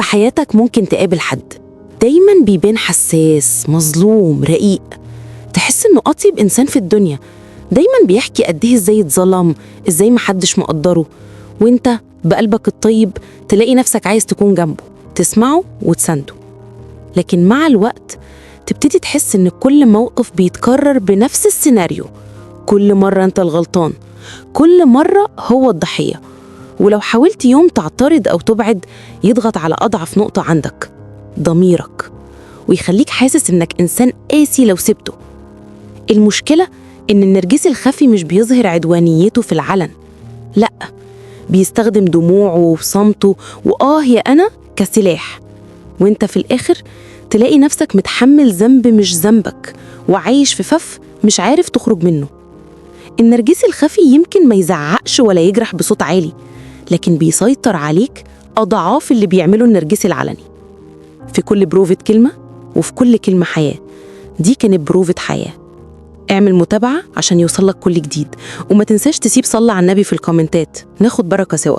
حياتك ممكن تقابل حد دايما بيبان حساس، مظلوم، رقيق، تحس إنه أطيب إنسان في الدنيا، دايما بيحكي قد إيه إزاي اتظلم، إزاي محدش مقدره، وإنت بقلبك الطيب تلاقي نفسك عايز تكون جنبه، تسمعه وتسنده. لكن مع الوقت تبتدي تحس إن كل موقف بيتكرر بنفس السيناريو، كل مرة أنت الغلطان، كل مرة هو الضحية. ولو حاولت يوم تعترض أو تبعد يضغط على أضعف نقطة عندك، ضميرك، ويخليك حاسس إنك إنسان قاسي لو سبته. المشكلة إن النرجسي الخفي مش بيظهر عدوانيته في العلن، لأ، بيستخدم دموعه وصمته يا أنا كسلاح، وإنت في الآخر تلاقي نفسك متحمل ذنب مش ذنبك، وعايش في فف مش عارف تخرج منه. النرجسي الخفي يمكن ما يزعقش ولا يجرح بصوت عالي، لكن بيسيطر عليك أضعاف اللي بيعمله النرجسي العلني. في كل بروفة كلمة وفي كل كلمة حياة. دي كانت بروفة حياة. اعمل متابعة عشان يوصلك كل جديد، وما تنساش تسيب صلى على النبي في الكومنتات، ناخد بركة سوا.